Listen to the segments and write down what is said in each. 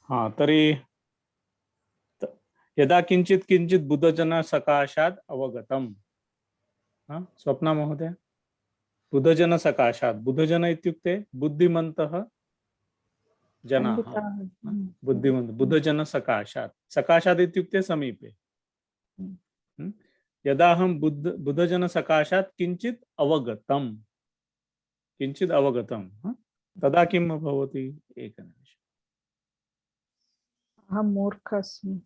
हाँ तर्हि यदा किंचित किंचित बुद्धजन सकाशात् अवगतम। हाँ स्वप्ना महोदय, बुद्धजन सकाशात्, बुद्धजन इत्युक्ते बुद्धिमन्तः जनाः। बुद्धिमन्त बुद्धजन सकाशात्, सकाशात् इत्युक्ते समीपे। यदा हम बुद्धजन सकाशात् किंचित अवगतम, किंचित अवगतम, तदा किम भवति? एकनिमिषम्। अहं मूर्खस्मि।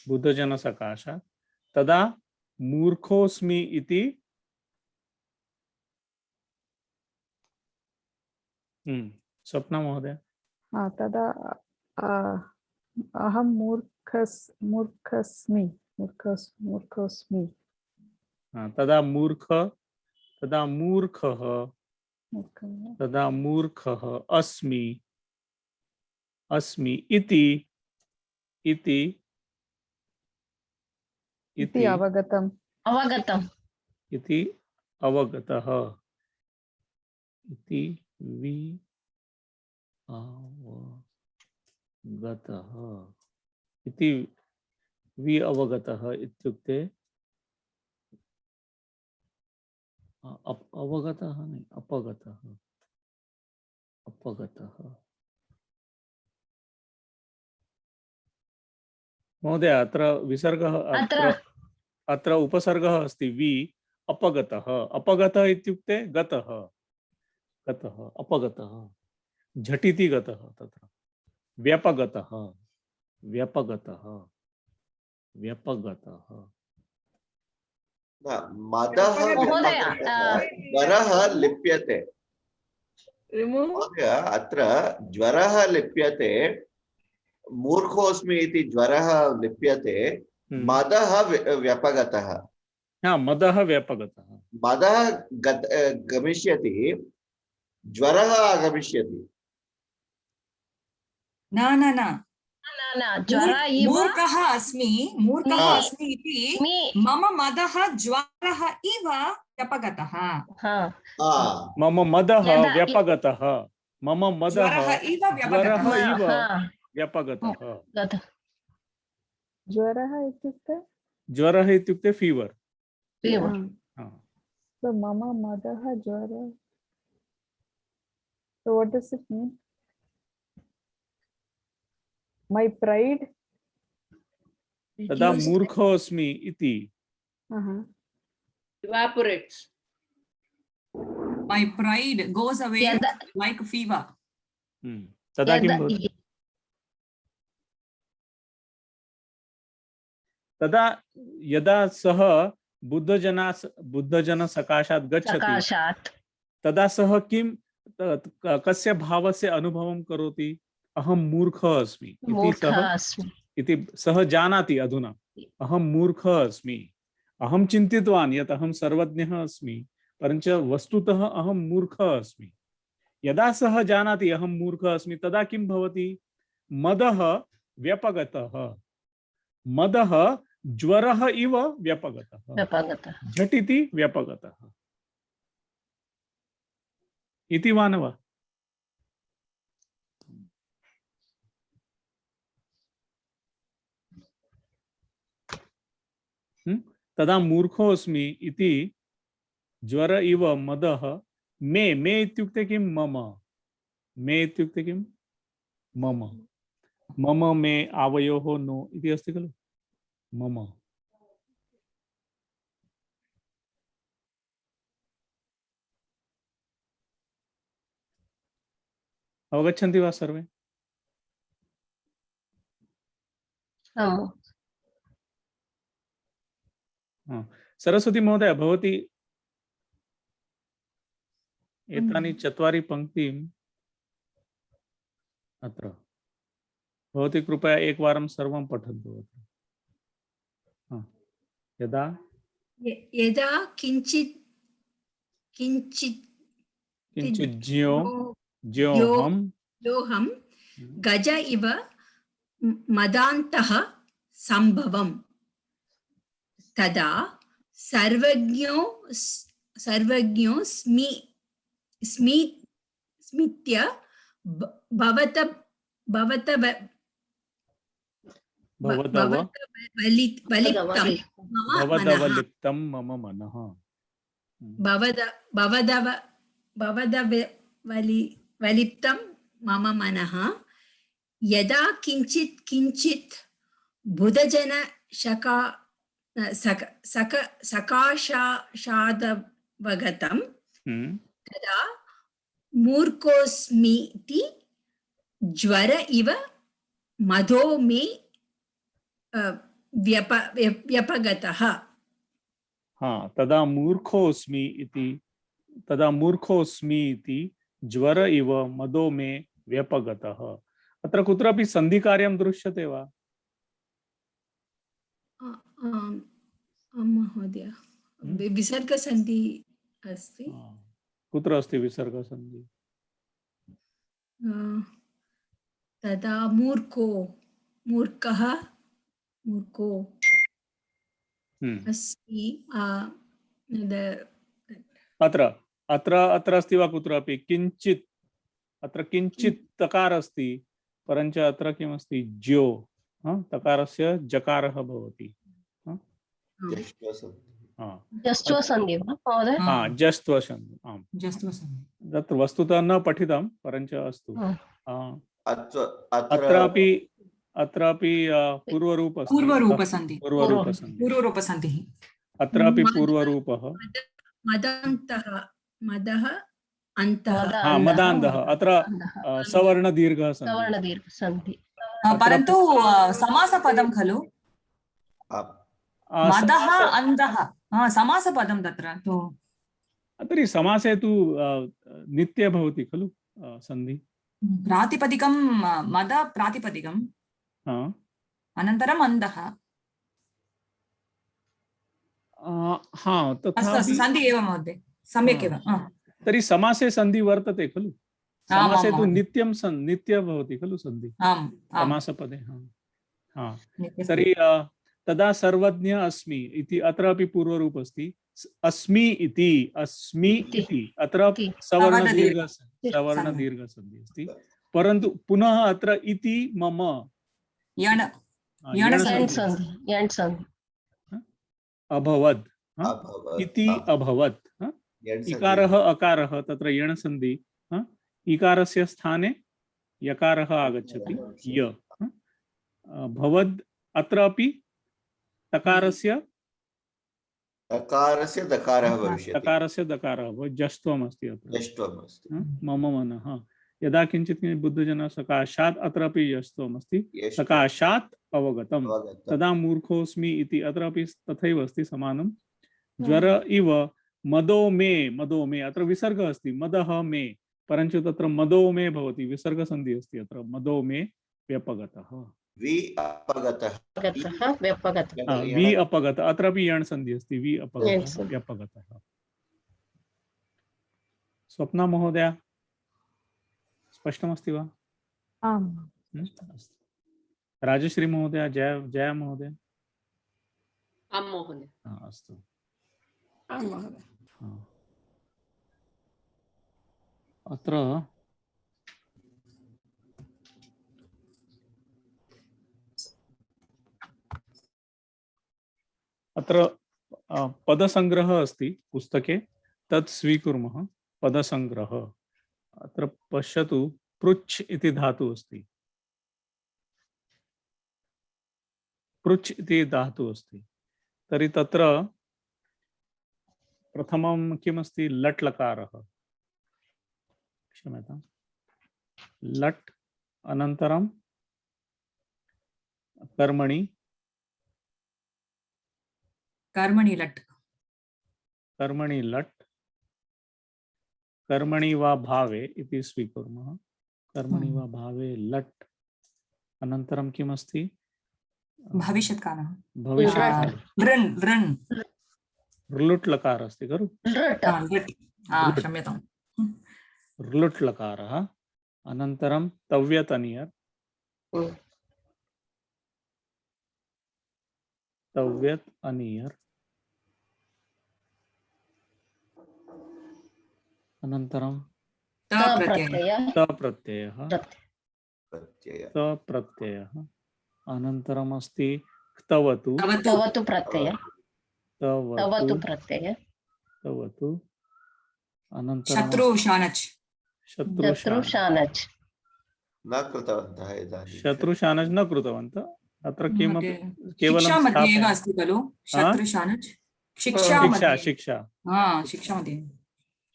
बुद्धजन सकाशात् तदा मूर्खोऽस्मि इति स्वप्ना महोदय। तदा अहं मूर्खस्मि। तदा मूर्ख, तदा मूर्खः, तदा मूर्खः अस्मि, अस्मि इति इति इति अवगतम्, अवगतम् इति अवगतः, इति वि अवगतः, इति वि अवगतः इत्युक्ते अवगतः नहीं, अपगतः, अपगतः। महोदय अत्र विसर्गः, अत्र उपसर्गः अस्ति वि अपगतः। अपगतः इत्युक्ते गतः, गतः, अपगतः, झटिति गतः, तत्र व्यपगतः, व्यपगतः, व्यपगतः। मदः ज्वरः लिप्यते महोदय, अत्र ज्वरः लिप्यते, मूर्खोऽस्मि इति ज्वरः लिप्यते, मदः व्यपगतः। हाँ, मदः व्यपगतः, मदः गमिष्यति, ज्वरः आगमिष्यति। न न न मूर्खः अस्मि, मूर्खः अस्मि इति मम मदः ज्वरः इव व्यपगतः। मम मदः व्यपगतः, मम मदः ज्वरः इव व्यपगतः। ज्वरः इत्युक्ते fever. So mama madaha jwara. So what does it mean? My pride. तदा मूर्खोऽस्मि इति evaporates. My pride goes away like fever. तदा किं भवति? तदा यदा सः बुद्धजन सकाशात् गच्छति, तदा सः किं कस्य भावस्य अनुभवं करोति? अहं मूर्खः अस्मि इति सः जानाति। अधुना अहं मूर्खः अस्मि, अहं चिन्तितवान् यत् अहं सर्वज्ञः अस्मि, परञ्च वस्तुतः अहं मूर्खः अस्मि। यदा सः जानाति अहं मूर्खः अस्मि, तदा किं भवति? मदः व्यपगतः, मदः ज्वरः इव व्यपगतः, झटिति व्यपगतः इति वा न वा? तदा मूर्खोऽस्मि इति ज्वर इव मदः मे इत्युक्ते किं? मम। मे इत्युक्ते किं? मम। मम मे आवयोः नो इति अस्ति खलु? मम। अवगच्छन्ति वा सर्वे? सरस्वती महोदय, भवती एतानि चत्वारि पंक्तिम् अत्र भवती कृपया एकवारं सर्वं पठन्तु। यदा यदा किंचित किंचित किंचित ज्योऽहं गज इव मदान्तः संभवम् तदा सर्वज्ञो स्मित्य भवत भवत भवदव वलिप्तं मम मनः भवदवलिप्तं मम मनः। वलिप्तं मम मनः यदा किंचित किंचित बुधजन शका सकाशादवगतं तदा मूर्खोऽस्मीति ज्वर इव मदो मे व्यपगतः। हाँ, तदा मूर्खोऽस्मि इति ज्वर इव मदो मे व्यपगतः। अत्र कुत्रापि सन्धिकार्यं दृश्यते वा? महोदय विसर्गसन्धि अस्ति। कुत्र अस्ति विसर्गसन्धि? तदा मूर्खः अस्ति। अत्र अस्ति वा कुत्रापि? किञ्चित्, अत्र किञ्चित् तकार अस्ति, परञ्च अत्र किमस्ति? ज्यो तकारस्य जकारः भवति। जस्त्वसन्धि वा महोदय? जस्त्वसन्धि। आम्, तत्र वस्तुतः न पठितं, परञ्च अस्तु। अत्रापि पूर्वरूपसन्धिः। अत्रापि पूर्वरूपः मदः अन्तः। मदान्धः, अत्र सवर्णदीर्घः सन्धि। परन्तु समासपदं खलु मदः अन्धः समासपदं तत्र तु। तर्हि समासे तु नित्य भवति खलु सन्धि। प्रातिपदिकं मद प्रातिपदिकं अनन्तरम् अन्धः। अस्तु सन्धि एव महोदय, सम्यक् एव। तर्हि समासे सन्धि वर्तते खलु। समासे तु नित्य भवति खलु सन्धि समासपदे। तर्हि तदा सर्वज्ञ अस्मि इति अत्रापि पूर्वरूप अस्ति। अस्मि इति अत्र सवर्णदीर्घ सन्धि अस्ति, परन्तु पुनः अत्र इति मम अभवत् इति अभवत्। इकारः अकारः तत्र यण सन्धि, इकारस्य स्थाने यकारः आगच्छति य। भवद् अत्रापि तकारस्य दकारः भविष्यति। तकारस्य दकारः जष्ट्वम् अस्ति अत्र। मम मनः यदा किञ्चित् बुद्धजनः सकाशात्, अत्रापि जष्ट्वम् अस्ति, सकाशात् अवगतं तदा मूर्खोऽस्मि इति अत्रापि तथैव अस्ति समानं। ज्वर इव मदो मे अत्र विसर्गः अस्ति मदः मे, परञ्च तत्र मदो मे भवति, विसर्गसन्धि अस्ति अत्र। मदो मे व्यपगतः। वि अपगत, अत्रापि यण् सन्धि अस्ति। वि अपगतः व्यपगतः। स्वप्ना महोदय स्पष्टमस्ति वा? आम्। राजश्री महोदय, जया महोदय? आं महोदय। अस्तु। आं महोदय। अत्र पदसंग्रह अस्ति पुस्तके, तत् स्वीकुर्मः। पदसंग्रह अत्र पश्यतु, पृच्छ इति धातु अस्ति। पृच्छ इति धातु अस्ति। तर्हि तत्र प्रथमं किमस्ति? लट् लकारः। क्षम्यताम्, लट् अनन्तरं कर्मणि लट् कर्मणि वा भावे इति स्वीकुर्मः। कर्मणि वा भावे लट् अनन्तरं किमस्ति? भविष्यत्कालः। लुट् लकार अस्ति खलु। क्षम्यताम्। लुट् लकारः अनन्तरं तव्यत् अनियर्। अनन्तरं त प्रत्ययः प्रत्यय त प्रत्ययः अनन्तरम् अस्ति क्तवतु तवतु प्रत्यय तवतु प्रत्यय तवतु अनन्तरम् शत्रु शानच् शत्रुशानच् न कृतवन्तः इदानीं शत्रुशानच् न कृतवन्तः अत्र किमपि केवलं शिक्षा मध्ये एव स्थापय अस्ति खलु शत्रु शानच् शिक्षा शिक्षा मध्ये शिक्षा शिक्षा मध्ये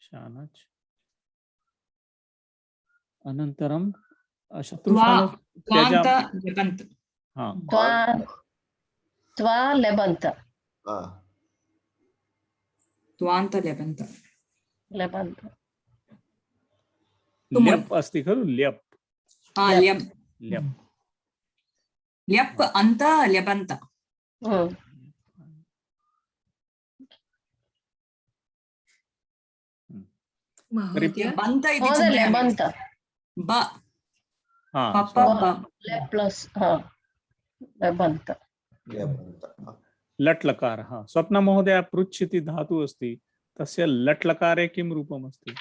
शानच् अनन्तरं शत्रुशानच् त्वान्त त्यजामि लेपन्त हा त्वा लेबन्त त्वान्त लेपन्त लेबन्त ल्यप् अस्ति खलु ल्यप् ल्यप् ल्यप् ल्यप् अन्त लेपन्त महोदय बन्त इति महोदय लेबन्त ब हा पप ब ले प्लस लेबन्त लट् लकारः स्वप्न महोदय पृच्छ इति धातु अस्ति तस्य लट् लकारे किं रूपम् अस्ति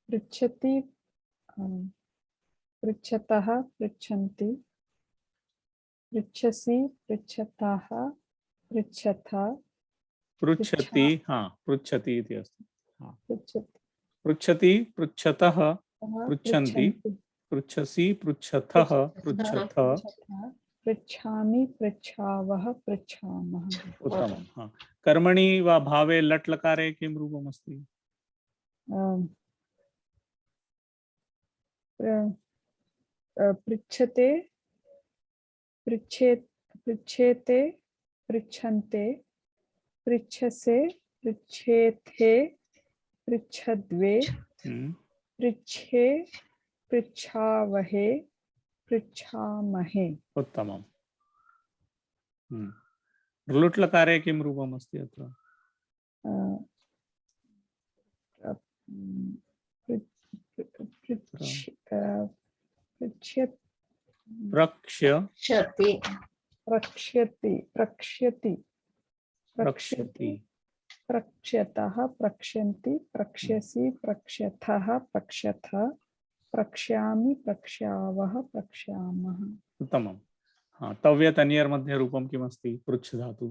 पृच्छति पृच्छतः पृच्छन्ति पृच्छसि पृच्छतः पृच्छथ पृच्छति हाँ पृच्छति इति अस्ति हाँ पृच्छति पृच्छति पृच्छतः पृच्छन्ति पृच्छसि पृच्छथः पृच्छथ पृच्छामि पृच्छावः पृच्छामः उत्तमं हाँ कर्मणि वा भावे लट् लकारे किं रूपम् अस्ति पृच्छते पृच्छेत पृच्छेते पृच्छन्ते पृच्छसे पृच्छेथे पृच्छद्वे पृच्छे पृच्छावहे पृच्छामहे उत्तमम् लुट् लकारे किं रूपम् अस्ति अत्र प्रक्ष्यति प्रक्ष्यति प्रक्ष्यति प्रक्ष्यति प्रक्ष्यतः प्रक्ष्यन्ति प्रक्ष्यसि प्रक्ष्यथः प्रक्ष्यथ प्रक्ष्यामि प्रक्ष्यावः प्रक्ष्यामः उत्तमं हाँ तव्यत् अन्यर् मध्ये रूपं किमस्ति पृच्छ धातु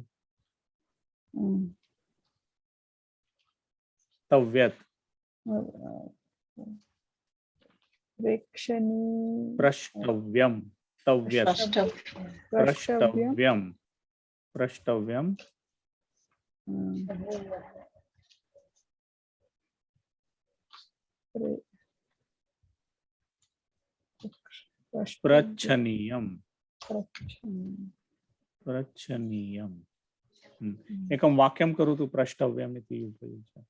तव्यत् प्रेक्षणी प्रष्टव्यं तव्यत् प्रष्टव्यं प्रष्टव्यं प्रच्छनीयं प्रच्छनीयम् एकं वाक्यं करोतु प्रष्टव्यम् इति उपयुज्य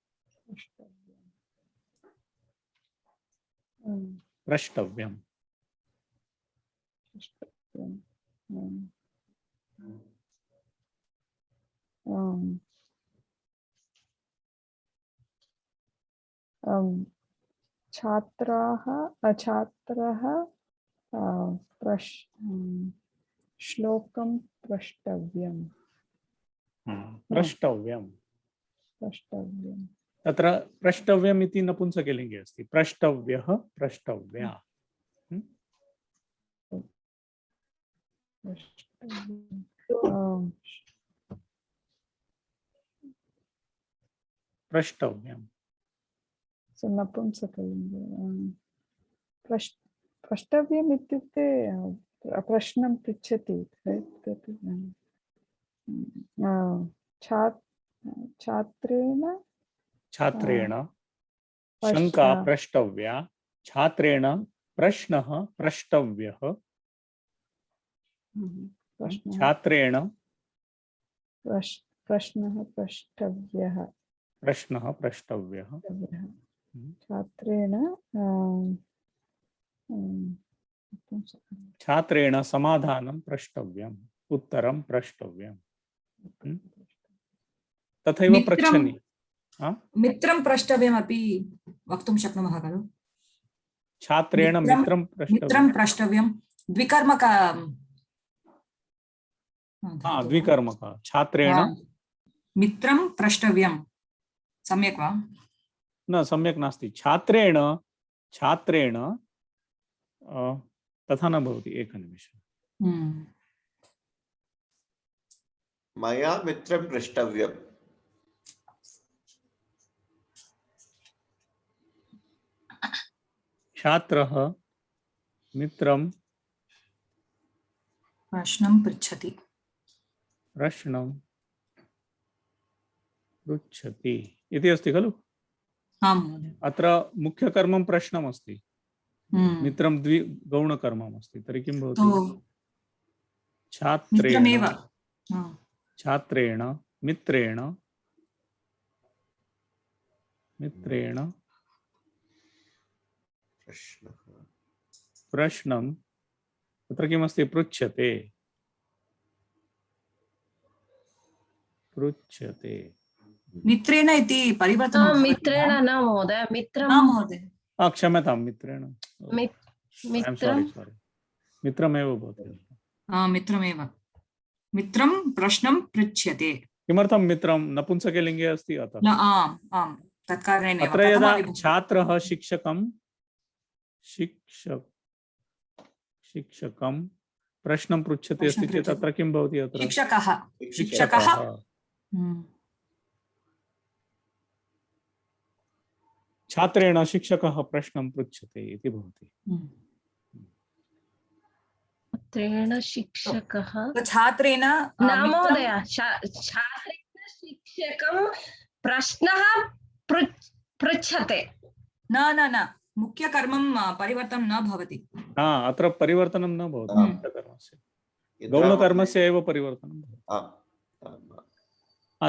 प्रष्टव्यम् छात्रः श्लोकं प्रष्टव्यं प्रष्टव्यं प्रष्टव्यं तत्र प्रष्टव्यम् इति नपुंसकलिङ्गे अस्ति प्रष्टव्यः प्रष्टव्या प्रष्टव्यम् नपुंसकलिङ्गे प्रष्टव्यम् इत्युक्ते प्रश्नं पृच्छति छात्रेण छात्रेण शङ्का प्रष्टव्या छात्रेण प्रश्नः प्रष्टव्यः छात्रेण प्रश्नः प्रष्टव्यः प्रश्नः प्रष्टव्यः छात्रेण छात्रेण समाधानं प्रष्टव्यम् उत्तरं प्रष्टव्यम् तथैव पृच्छनि मित्रं प्रष्टव्यमपि वक्तुं शक्नुमः खलु छात्रेण मित्रं प्रष्टव्यं द्विकर्मक द्विकर्मक छात्रेण मित्रं प्रष्टव्यं सम्यक् वा? न सम्यक् नास्ति। छात्रेण छात्रेण तथा न भवति। एकनिमिषम्। मया मित्रं प्रष्टव्यम्। छात्रः मित्रं प्रश्नं पृच्छति। प्रश्नं पृच्छति इति अस्ति खलु? आं महोदय। अत्र मुख्यकर्मं प्रश्नमस्ति, मित्रं गौणकर्मम् अस्ति। तर्हि किं भवति? छात्रेण छात्रेण मित्रेण मित्रेण प्रश्नं तत्र किमस्ति? पृच्छते पृच्छते। मित्रेण इति परिवर्तनं मित्रेण न महोदय, मित्रं महोदय। क्षम्यतां, मित्रेण। मित्रं मित्रमेव भवति। मित्रमेव। मित्रं प्रश्नं पृच्छ्यते। किमर्थं मित्रं नपुंसकलिङ्गे अस्ति अतः? आम् आम्, तत्कारणेन अत्र यदा छात्रः शिक्षकं प्रश्नं पृच्छते अस्ति चेत् अत्र किं भवति? अत्र शिक्षकः छात्रेण शिक्षकः प्रश्नं पृच्छते इति भवति। छात्रेण शिक्षकः छात्रेण न महोदय, छात्रेण शिक्षकं प्रश्नः पृच्छते। न मुख्यकर्मं परिवर्तनं न भवति। अत्र परिवर्तनं न भवति। मुख्यकर्मस्य गौणकर्मस्य एव परिवर्तनं भवति।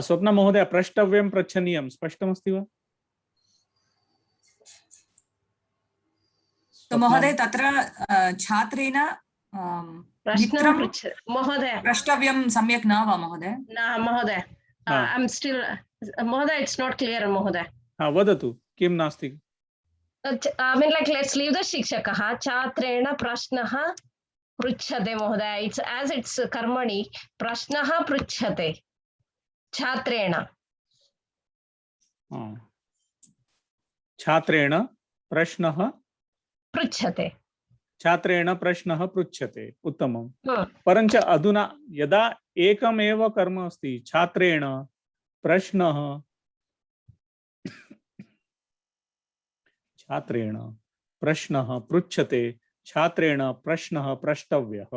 स्वप्न महोदय, प्रष्टव्यं पृच्छनीयं स्पष्टमस्ति वा? तो महोदय तत्र छात्रेण प्रश्नं महोदय प्रष्टव्यं सम्यक् न वा महोदय? न महोदय, ऐ एम् स्टिल महोदय, इट्स नॉट क्लियर महोदय। वदतु किं नास्ति? I mean, like, let's leave the शिक्षकः। छात्रेण प्रश्नः पृच्छते महोदय, इट्स as it's कर्मणि प्रश्नः पृच्छते छात्रेण। छात्रेण प्रश्नः पृच्छते। छात्रेण प्रश्नः पृच्छते। उत्तमं। परञ्च अधुना यदा एकमेव कर्म अस्ति, छात्रेण प्रश्नः छात्रेण प्रश्नः पृच्छते, छात्रेण प्रश्नः प्रष्टव्यः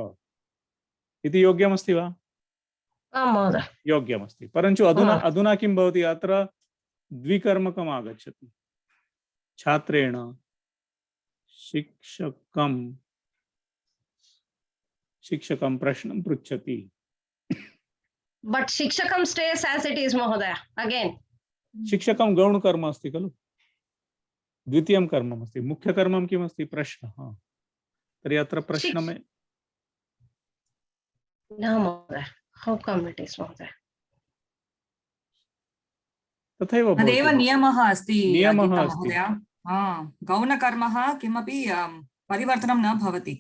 इति योग्यमस्ति वा? आम् महोदय, योग्यमस्ति। परन्तु अधुना किं भवति? अत्र द्विकर्मकम् आगच्छति। छात्रेण शिक्षकं प्रश्नं पृच्छति। बट शिक्षकं stays as it is महोदय अगेन। शिक्षकं गौणकर्म अस्ति खलु? द्वितीयं कर्मम् अस्ति। मुख्यकर्मं किमस्ति? प्रश्नः। तर्हि अत्र प्रश्नमे न महोदय, हाउ कम इट इज महोदय? तथैव भवति। तदेव नियमः अस्ति महोदय। गौणकर्मः किमपि परिवर्तनं न भवति।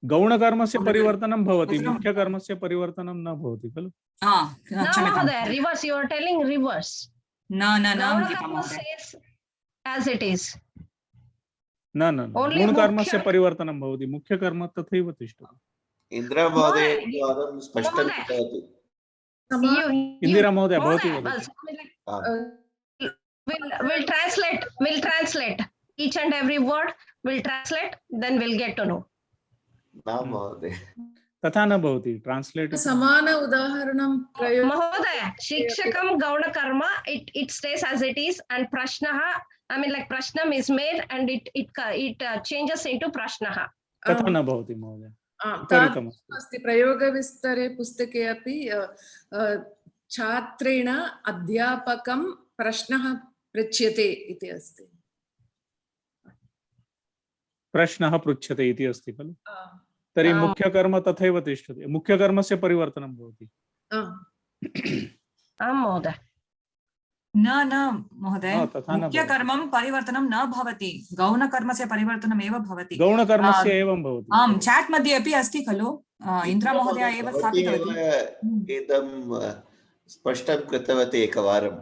गौणकर्मस्य परिवर्तनं भवति, मुख्यकर्मस्य परिवर्तनं न भवति खलु? महोदय, reverse, you are telling reverse. न as it is। न गौणकर्मस्य परिवर्तनं भवति, मुख्यकर्म तथैव तिष्ठति। इन्द्रा महोदय स्पष्टं कृतवती। इंदिरा महोदय भवती वदतु। We'll translate each and every word, we'll translate, then we'll get to know। न महोदय, तथा न भवति। ट्रांसलेट समान उदाहरणं महोदय, शिक्षकं गौणकर्म, it stays as it is, and प्रश्नः, I mean, like, प्रश्नम is made and it changes into प्रश्नः। तथा न भवति महोदय। अस्ति प्रयोगविस्तरे पुस्तके अपि छात्रेण अध्यापकं प्रश्नः पृच्छ्यते इति अस्ति। प्रश्नः पृच्छते इति अस्ति खलु? तर्हि मुख्यकर्म तथैव तिष्ठति, मुख्यकर्मस्य परिवर्तनं भवति। आम् महोदय। न महोदय, मुख्यकर्मं परिवर्तनं न भवति, गौणकर्मस्य परिवर्तनम् एव भवति। गौणकर्मस्य एवं भवति। आम्, चैट् मध्ये अपि अस्ति खलु? इन्द्रा महोदय एव स्थापितवती। इदं स्पष्टं कृतवती एकवारं।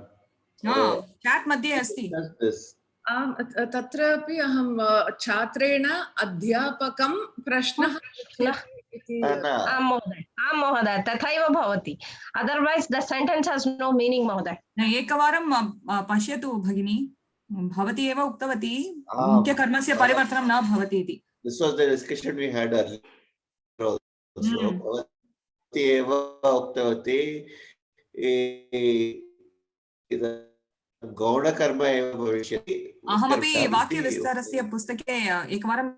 चाट् मध्ये अस्ति। Does this. आम् तत्रापि अहं छात्रेण अध्यापकं प्रश्नः पृच्छति इति न आम् महोदय तथैव भवति otherwise the sentence has no meaning महोदय। एकवारं पश्यतु भगिनी, भवती एव उक्तवती आम्। मुख्यकर्मस्य परिवर्तनं न भवति इति। This was the discussion we had earlier also. भवती एव उक्तवती गौणकर्म एव भविष्यति। अहमपि वाक्यविस्तारस्य पुस्तके एकवारं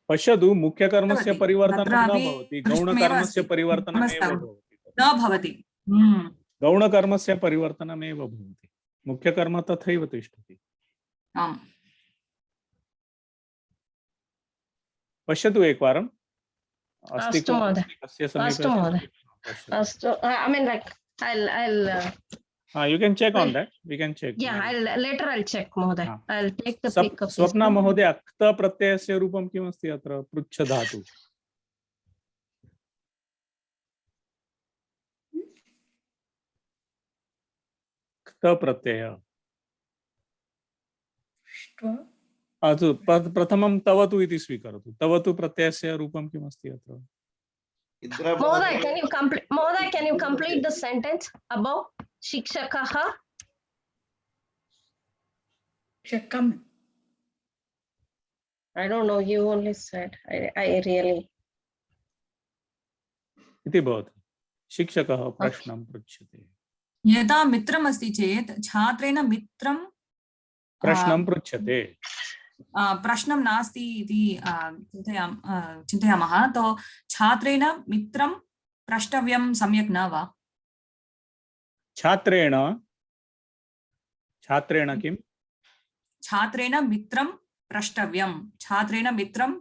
पश्यतु, मुख्यकर्मस्य परिवर्तनं न तत्रापि भवति, गौणकर्मस्य परिवर्तनमेव भवति। न भवति। गौणकर्मस्य परिवर्तनमेव भवति, मुख्यकर्म तथैव तिष्ठति। आम्। पश्यतु एकवारं। अस्तु महोदय, अस्तु महोदय, अस्तु। I mean like I'll you can check on that, we can check. yeah, I'll check महोदय। I'll take the pick of Swapna महोदय, क्त प्रत्ययस्य रूपं किमस्ति अत्र? पृच्छ धातु। क्त प्रत्यय। अस्तु, प्रथमं तवतु इति स्वीकरोतु। तवतु प्रत्ययस्य रूपं किमस्ति अत्र? महोदय, can you complete the sentence above? शिक्षकः शिक्षकम्। I don't know, you only said I really इति भवति। शिक्षकः प्रश्नं पृच्छति। यदा मित्रम् अस्ति चेत् छात्रेण मित्रं प्रश्नं पृच्छते। प्रश्नं नास्ति इति चिन्तयामः, तो छात्रेण मित्रं प्रष्टव्यं सम्यक् न वा? छात्रेण किं? छात्रेण मित्रं प्रष्टव्यं, छात्रेण मित्रं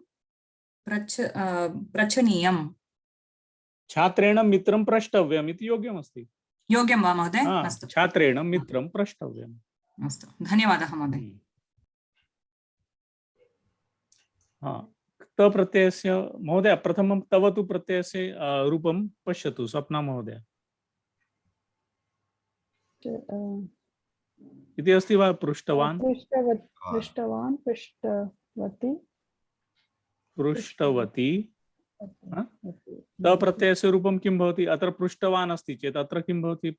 पृच्छनीयं। छात्रेण मित्रं प्रष्टव्यम् इति योग्यमस्ति। योग्यं वा महोदय? अस्तु, छात्रेण मित्रं प्रष्टव्यम्। अस्तु, धन्यवादः महोदय। क्त प्रत्ययस्य महोदय प्रथमं तवतु प्रत्ययस्य रूपं पश्यतु स्वप्ना महोदय। इति अस्ति वा? पृष्टवान्, पृष्टवान्, पृष्टवती, पृष्टवती। त प्रत्ययस्य रूपं किं भवति? अत्र पृष्टवान् अस्ति चेत् अत्र किं भवति?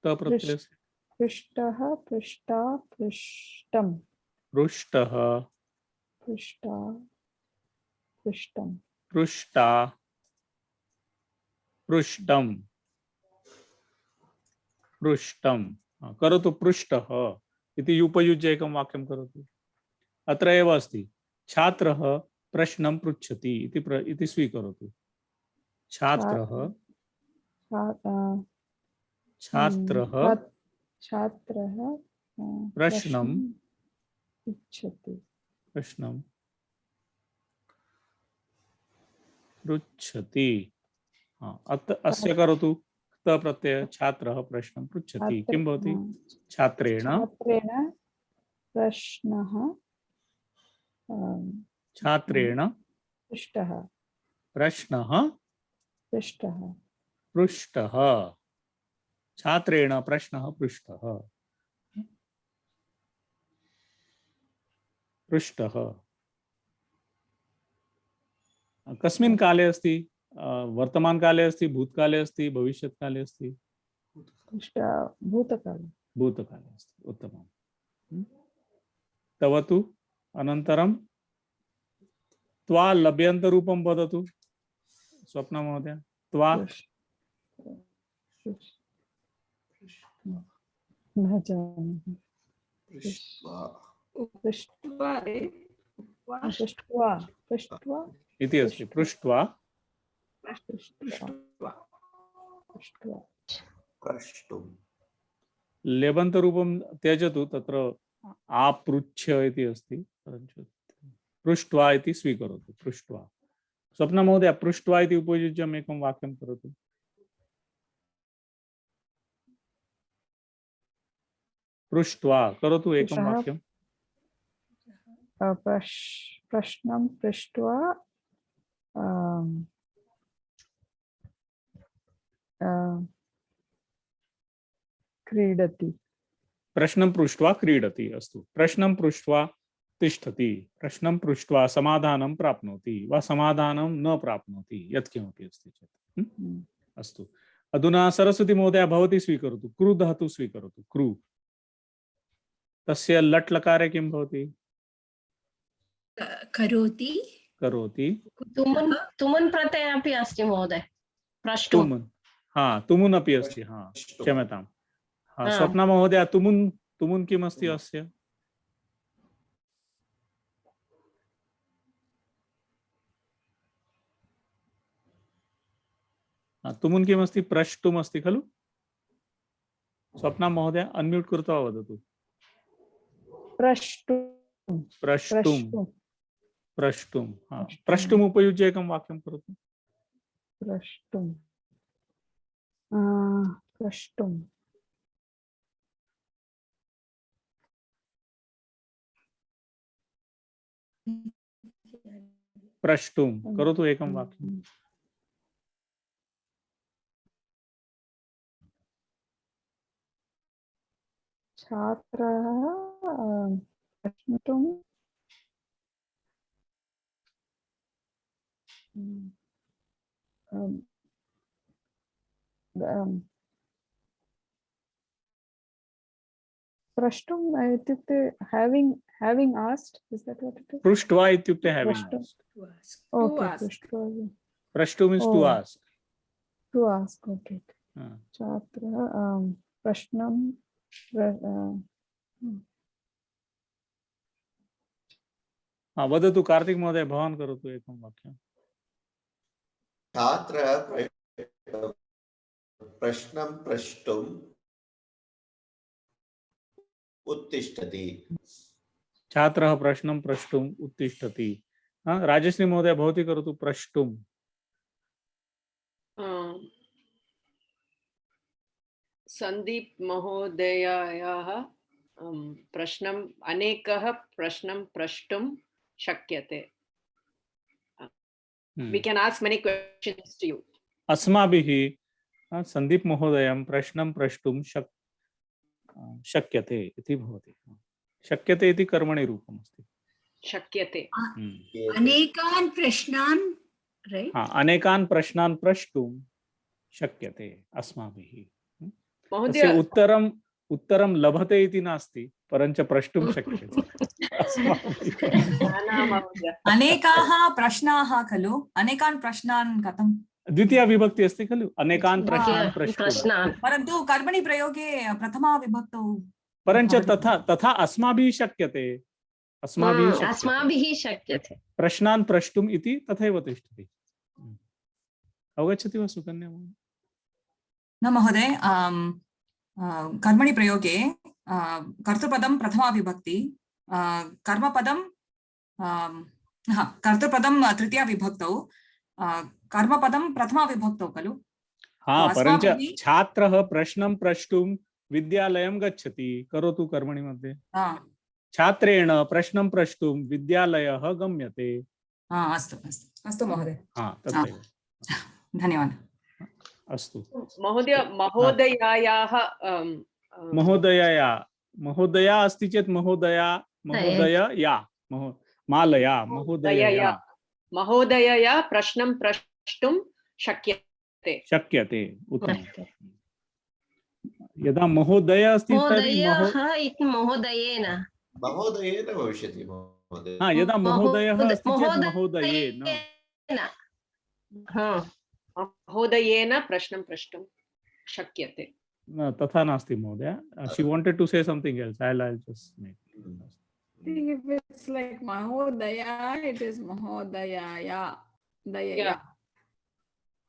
त प्रत्ययस्य पृष्टः, पृष्टा, पृष्टं, पृष्टः, पृष्टा, पृष्टं, पृष्टा, पृष्टं, पृष्टं। करोतु पृष्टः इति उपयुज्य एकं वाक्यं करोतु। अत्र एव अस्ति, छात्रः प्रश्नं पृच्छति इति स्वीकरोतु। छात्रः प्रश्नं पृच्छति। अस्य करोतु क्त प्रत्यय छात्रः प्रश्नं पृच्छति। किं भवति? छात्रेण प्रश्नः, छात्रेण पृष्टः, प्रश्नः पृष्टः, पृष्टः, छात्रेण प्रश्नः पृष्टः, पृष्टः। कस्मिन् काले अस्ति? वर्तमानकाले अस्ति, भूतकाले अस्ति, भविष्यत्काले अस्ति? भूतकाले। भूतकाले अस्ति। उत्तमम्। तवतु अनन्तरं त्वा लभ्यन्तरूपं वदतु स्वप्ना महोदय। त्वा न जानामि। पृष्ट्वा इति अस्ति। पृष्ट्वा, प्रष्टुं। लेबन्तरूपं त्यजतु, तत्र आपृच्छ इति अस्ति, परन्तु पृष्ट्वा इति स्वीकरोतु। पृष्ट्वा। स्वप्ना महोदय, पृष्ट्वा इति उपयुज्य एकं वाक्यं करोतु। पृष्ट्वा करोतु एकं वाक्यं। प्रश्नं पृष्ट्वा क्रीडति। प्रश्नं पृष्ट्वा क्रीडति। अस्तु, प्रश्नं पृष्ट्वा तिष्ठति, प्रश्नं पृष्ट्वा समाधानं प्राप्नोति वा समाधानं न प्राप्नोति, यत्किमपि अस्ति चेत्। अस्तु, अधुना सरस्वती महोदया भवती स्वीकरोतु, कृ धातु स्वीकरोतु। कृ तस्य लट् लकारे किं भवति? करोति करोति। तुमुन् प्रत्ययः अपि अस्ति महोदय। प्रष्टुम्। तुमुन्, हाँ तुमुन् अपि अस्ति। हाँ क्षम्यताम्। हाँ स्वप्ना महोदया, तुमुन् किम् अस्ति अस्य? तुमुन् किम् अस्ति? प्रष्टुम् अस्ति खलु? स्वप्ना महोदया अन्म्यूट् कृत्वा वदतु। प्रष्टुम्। प्रष्टुम्, प्रष्टुम्, हाँ प्रष्टुम् उपयुज्य एकं वाक्यं करोतु। प्रष्टुम्, प्रष्टुम्, प्रष्टुम् करोतु एकं वाक्यं। छात्रः प्रष्टुम् प्रष्टुम् इत्युक्ते having asked, is that what it is? पृष्ट्वा इत्युक्ते having asked. Okay, पृष्ट्वा। प्रष्टुम् is to ask. To ask, okay. छात्रः प्रश्नं वदतु कार्तिक महोदय, भवान् करोतु एकं वाक्यं। छात्रः प्रश्नं प्रष्टुम् उत्तिष्ठति। छात्रः प्रश्नं प्रष्टुम् उत्तिष्ठति। राजश्री महोदय भवती करोतु प्रष्टुम्। संदीप महोदयायाः प्रश्नम् अनेकः प्रश्नं प्रष्टुं शक्यते। We can ask many questions to you. अस्माभिः संदीप महोदयं प्रश्नं प्रष्टुं शक्यते इति भवति। शक्यते इति कर्मणि रूपम् अस्ति। शक्यते। अनेकान् प्रश्नान्, अनेकान् प्रश्नान् प्रष्टुं शक्यते अस्माभिः। महोदय, तस्य उत्तरं लभते इति नास्ति, परञ्च प्रष्टुं शक्यते। अनेकाः प्रश्नाः खलु, अनेकान् प्रश्नान् कथं? द्वितीया विभक्ति अस्ति खलु, अनेकान् प्रश्नान् प्रष्टुं। परन्तु कर्मणि प्रयोगे प्रथमा विभक्तौ। परञ्च तथा अस्माभिः शक्यते। अस्माभिः शक्यते प्रश्नान् प्रष्टुम् इति तथैव तिष्ठति। अवगच्छति वा सुकन्या? न महोदय, कर्मणि प्रयोगे कर्तृपदं प्रथमा विभक्ति, कर्मपदं कर्तृपदं तृतीया विभक्तौ, कर्मपदं प्रथमा विभक्तौ खलु। हाँ, परञ्च छात्रः प्रश्नं प्रष्टुं विद्यालयं गच्छति। करोतु कर्मणि मध्ये। छात्रेण प्रश्नं प्रष्टुं विद्यालयः गम्यते। अस्तु अस्तु अस्तु महोदय। तथैव। धन्यवादः। अस्तु महोदय, महोदयायाः महोदया अस्ति चेत् महोदया महोदयया प्रश्नं प्रष्टुं शक्यते। उत्तमम्। यदा महोदय अस्ति तर्हि महोदयेन भविष्यति महोदय। यदा महोदयः अस्ति चेत् महोदयेन। महोदयेन प्रश्नं प्रष्टुं शक्यते। तथा नास्ति महोदय। She wanted to say something else. I'll just make it. If it's like Mahodaya, it is Mahodayaya. Dayaya.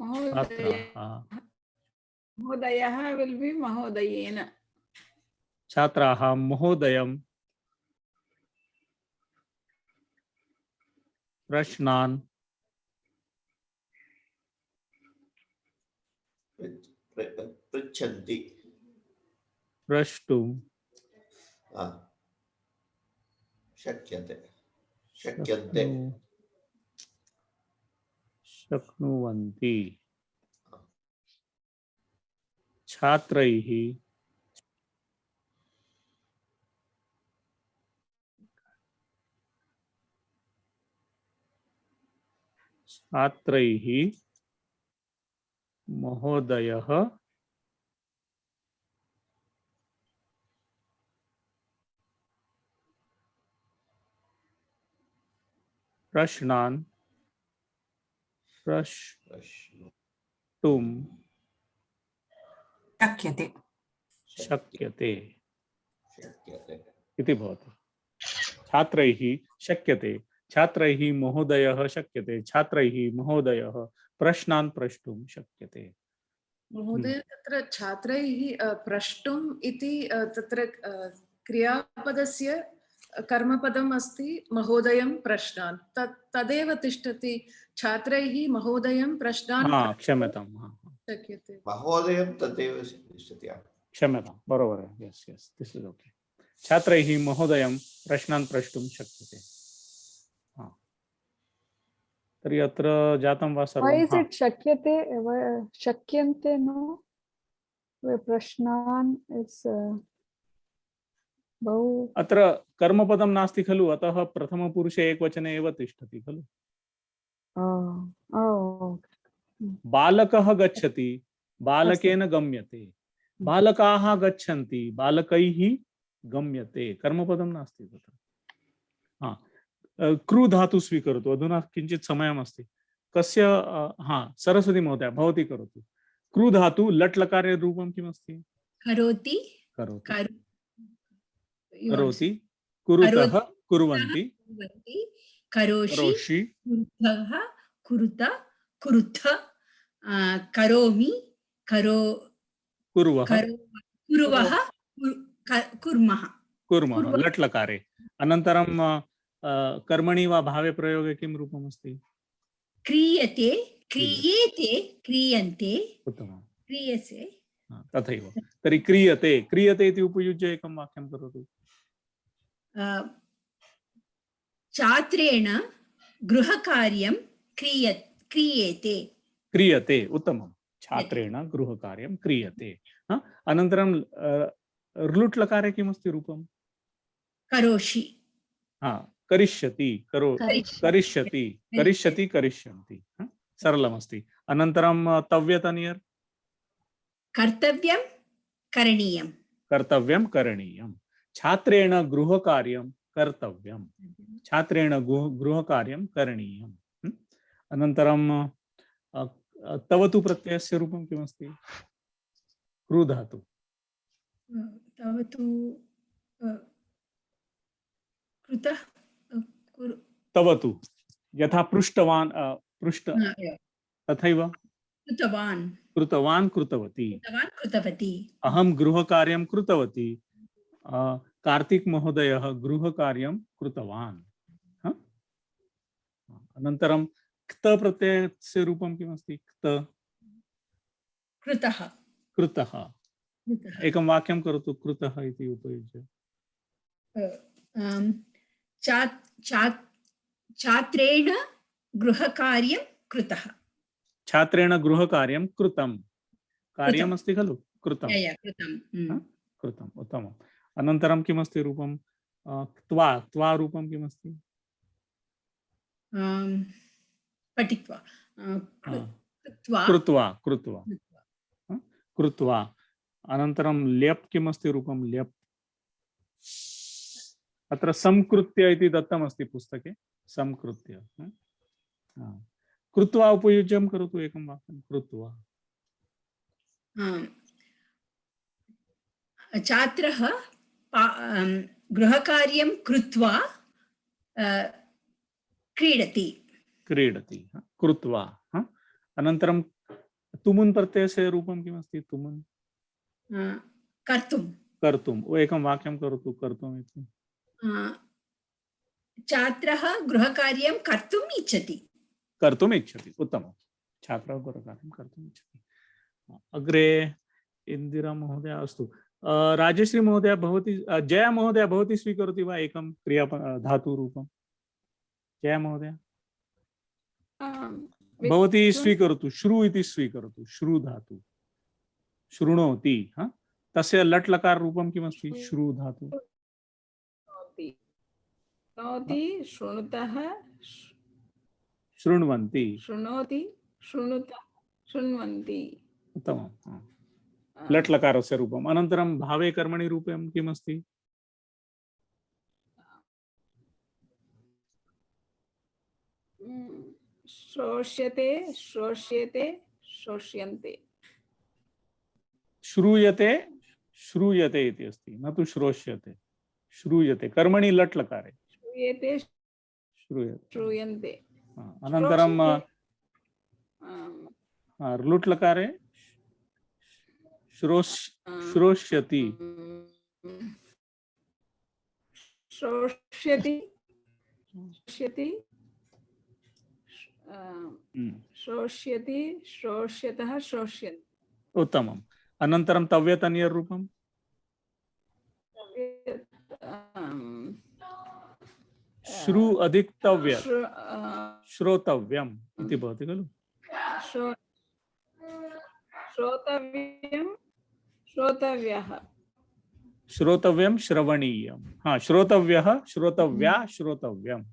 Mahodaya. Mahodayaha will be Mahodayena. छात्राः महोदयं प्रश्नान् पृच्छन्ति। प्रष्टुं शक्नुवन्ति। छात्रैः छात्रैः महोदयः प्रश्नान् प्रष्टुं शक्यते। शक्यते शक्यते इति भवति। छात्रैः शक्यते, छात्रैः महोदयः शक्यते, छात्रैः महोदयः प्रश्नान् प्रष्टुं शक्यते। महोदय तत्र छात्रैः प्रष्टुम् इति तत्र क्रियापदस्य कर्मपदम् अस्ति महोदयं प्रश्नान् तदेव तिष्ठति। छात्रैः महोदयं प्रश्नान् क्षम्यतां, शक्यते। महोदयं तदेव तिष्ठति। क्षम्यतां, बरोबर है। Yes yes, this is okay. छात्रैः महोदयं प्रश्नान् प्रष्टुं शक्यते। तर्हि अत्र जातं वा सर्वं? Why is it शक्यते? शक्यन्ते no? प्रश्नान् is बहु। अत्र कर्मपदं नास्ति खलु, अतः प्रथमपुरुषे एकवचने एव तिष्ठति खलु। बालकः गच्छति, बालकेन गम्यते, बालकाः गच्छन्ति, बालकैः गम्यते, कर्मपदं नास्ति तत्र। क्रू धातु स्वीकरोतु। अधुना किञ्चित् समयमस्ति। कस्य सरस्वती महोदय भवती करोतु। क्रू धातु लट् लकारे रूपं किमस्ति? करोति, करोति, कुरुतः, कुर्वन्ति, करोषि, कुरुत, कुरुथ, करोमि, कुर्वः, कुर्मः लट् लकारे। अनन्तरं कर्मणि वा भावे प्रयोगे किं रूपमस्ति? क्रियते, क्रियेते, क्रियन्ते, उत्तमं, क्रियसे, तथैव। तर्हि क्रियते, क्रियते इति उपयुज्य एकं वाक्यं करोतु। छात्रेण गृहकार्यं क्रियेते, क्रियते, उत्तमं। छात्रेण गृहकार्यं क्रियते। अनन्तरं लुट् लकारे किमस्ति रूपं? करोषि, करिष्यति, करिष्यति, करिष्यति, करिष्यन्ति, सरलमस्ति। अनन्तरं तव्यतनियर्? कर्तव्यं करणीयं, कर्तव्यं करणीयं। छात्रेण गृहकार्यं कर्तव्यं, छात्रेण गृहकार्यं करणीयम्। अनन्तरं तवतु प्रत्ययस्य रूपं किमस्ति? क्रू धातु। तवतु कृतः, तवतु यथा पृष्टवान्, पृष्ट तथैव कृतवान्, कृतवान्, कृतवती, कृतवती, अहं गृहकार्यं कृतवती, कार्तिक महोदयः गृहकार्यं कृतवान्। अनन्तरं क्त प्रत्ययस्य रूपं किमस्ति? क्त, कृतः, कृतः। एकं वाक्यं करोतु कृतः इति उपयुज्य। छात्रेण गृहकार्यं कृतः, छात्रेण गृहकार्यं कृतं, कार्यमस्ति खलु, कृतं, कृतम्, उत्तमम्। अनन्तरं किमस्ति रूपं? क्त्वा, क्त्वा रूपं किमस्ति? पठित्वा, कृत्वा, कृत्वा, कृत्वा। अनन्तरं ल्यप् किमस्ति रूपं? ल्यप्। अत्र संकृत्य इति दत्तमस्ति पुस्तके, संकृत्य। कृत्वा उपयुज्यं करोतु एकं वाक्यं, कृत्वा। छात्रः गृहकार्यं कृत्वा क्रीडति, क्रीडति, कृत्वा। अनन्तरं तुमुन् प्रत्ययस्य रूपं किमस्ति? तुमुन्, कर्तुं, कर्तुम्। एकं वाक्यं करोतु कर्तुम् इति। छात्रः गृहकार्यं कर्तुम् इच्छति, कर्तुम् इच्छति, उत्तमं। छात्रः गृहकार्यं कर्तुम् इच्छति। अग्रे इन्दिरा महोदय, अस्तु। राजश्री महोदय भवती, जया महोदय भवती स्वीकरोति वा एकं क्रिया धातु रूपं? जया महोदय भवती स्वीकरोतु। श्रु इति स्वीकरोतु। श्रु धातु, शृणोति, तस्य लट् लकार रूपं किमस्ति? श्रु धातु। शृणोति, शृणुतः, शृण्वन्ति। शृणोति, शृणुत, शृण्वन्ति। उत्तमम्। लट् लकारस्य रूपम्। अनन्तरं भावे कर्मणि रूपं किमस्ति? श्रोष्यते, श्रोष्येते, श्रोष्यन्ते। श्रूयते, श्रूयते इति अस्ति, न तु श्रोष्यते। श्रूयते कर्मणि लट् लकारे। श्रूयते, श्रूयते, श्रूयन्ते। अनन्तरं लुट् लकारे श्रोष्यति। श्रोष्यति, श्रोष्यति, श्रोष्यति, श्रोष्यतः, श्रोष्यन्ति। उत्तमम्। अनन्तरं तव्यतनीय रूपं? श्रु अधिक तव्य, श्रोतव्यम् इति भवति खलु? श्रोतव्यं, श्रोतव्यः। श्रोतव्यं, श्रवणीयं। हाँ, श्रोतव्यः, श्रोतव्या, श्रोतव्यम्।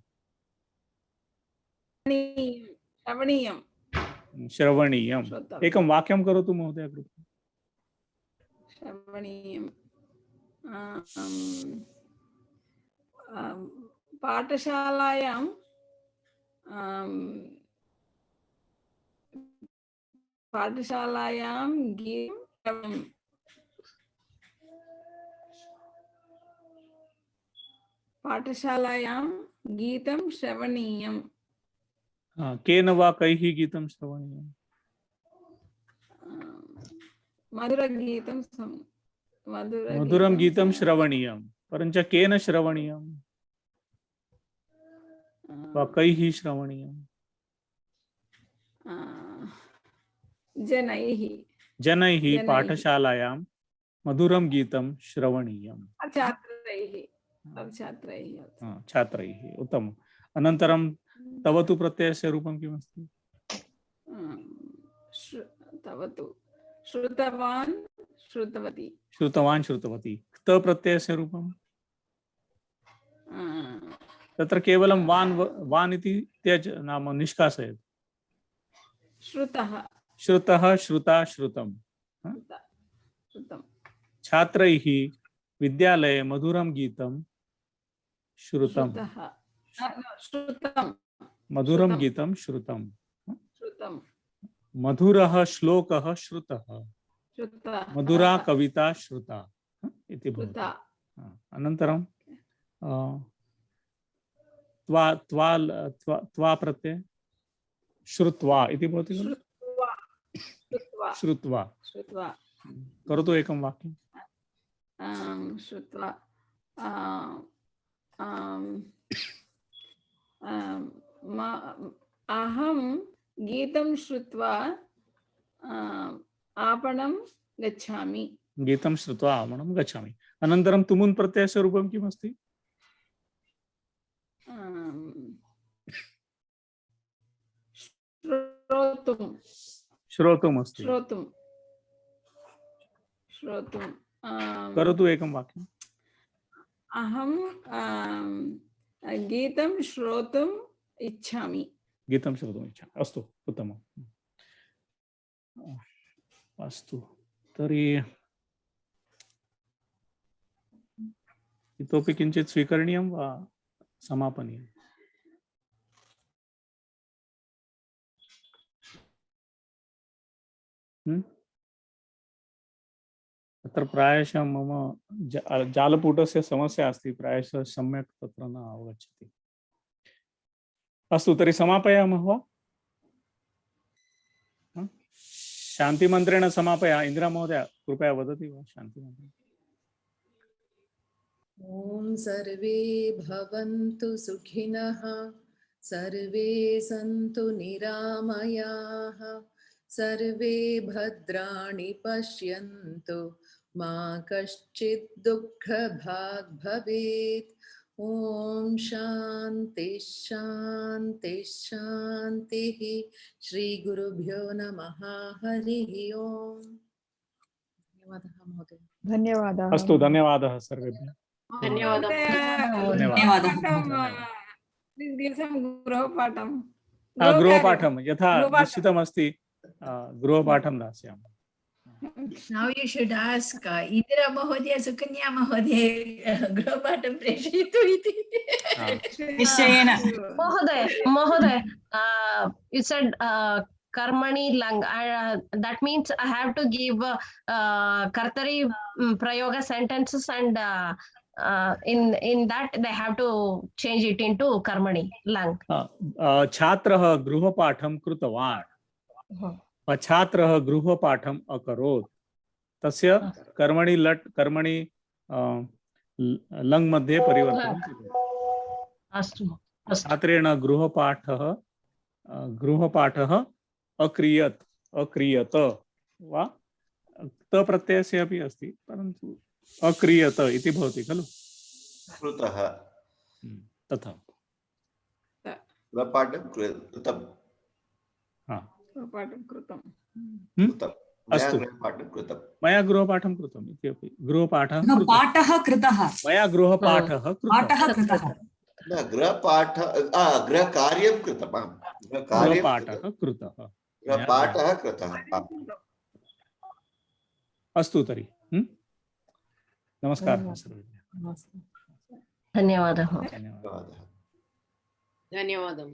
श्रवणीयं, श्रवणीयम्। एकं वाक्यं करोतु महोदय कृपया। श्रवणीयं। पाठशालायां गीतं पाठशालायां गीतं श्रवणीयम्। केन वा कैः गीतं श्रवणीयम्? मधुरगीतं, मधुरं गीतं श्रवणीयं, परञ्च केन श्रवणीयं वा कैः श्रवणीयं? जनैः, जनैः पाठशालायां मधुरं गीतं श्रवणीयम्। छात्रैः, छात्रैः। छात्रैः। उत्तमम्। अनन्तरं तव तु प्रत्ययस्य रूपं किमस्ति? तवतु श्रुतवान्, श्रुतवती। श्रुतवान्, श्रुतवती। त प्रत्ययस्य रूपं? तत्र केवलं वान् इति त्यज, नाम निष्कासयतु। श्रुतः, श्रुतः, श्रुता, श्रुतं। श्रुतं। छात्रैः विद्यालये मधुरं गीतं श्रुतं। श्रुतं, मधुरं गीतं श्रुतं। श्रुतं। मधुरः श्लोकः श्रुतः। मधुरा कविता श्रुता इति भवति। अनन्तरं त्वा प्रत्यय श्रुत्वा इति भवति खलु? श्रुत्वा। करोतु एकं वाक्यं। श्रुत्वा अहं गीतं श्रुत्वा आपणं गच्छामि। गीतं श्रुत्वा आपणं गच्छामि। अनन्तरं तुमुन् प्रत्ययस्य रूपं किमस्ति? श्रोतुं, श्रोतुम् अस्ति। श्रोतुं, श्रोतुं। करोतु एकं वाक्यम्। अहं गीतं श्रोतुम् इच्छामि। गीतं श्रोतुम् इच्छामि। अस्तु, उत्तमम्। अस्तु, तर्हि इतोपि किञ्चित् स्वीकरणीयं वा समापनीयम्? तत्र प्रायशः मम जालपुटस्य समस्या अस्ति, प्रायशः सम्यक् तत्र न अवगच्छति। अस्तु, तर्हि समापयामः वा? शान्तिमन्त्रेण समापया। इन्दिरा महोदय कृपया वदति वा शान्तिमन्त्रम्? ॐ सर्वे भवन्तु सुखिनः, सर्वे सन्तु निरामयाः, सर्वे भद्राणि पश्यन्तु, मा कश्चित् दुःखभाग् भवेत्। ॐ शान्ति शान्ति शान्तिः। श्री गुरुभ्यो नमः। हरिः ओम्। धन्यवादः महोदय। धन्यवादः। अस्तु, धन्यवादः सर्वेभ्यः। धन्यवादः। गृहपाठं गृहपाठं यथा निश्चितमस्ति गृहपाठं दास्यामः। Now you should ask Indira Mahodaya, Sukanya Mahodaya गृहपाठं प्रेषयतु इति। निश्चयेन। Mahoday, you said karmani lang. That means I have to give kartari prayoga sentences, and in that they have to change it into karmani lang. छात्रः गृहपाठं कृतवान्, छात्रः गृहपाठम् अकरोत्, तस्य कर्मणि लट् कर्मणि लङ् मध्ये परिवर्तनं अस्तु। छात्रेण गृहपाठः अक्रियत वा त प्रत्ययस्य अपि अस्ति, परन्तु अक्रियत इति भवति खलु। कृतः तथा गृहपाठं कृतं। गृहपाठं कृतं। अस्तु, मया गृहपाठं कृतम् इत्यपि गृहपाठः कृतः मया गृहपाठः कृतः गृहकार्यं कृतं। गृहपाठः कृतः। गृहपाठः कृतः। अस्तु तर्हि नमस्कारः सर्वेभ्यः। धन्यवादः। धन्यवादः। धन्यवादः।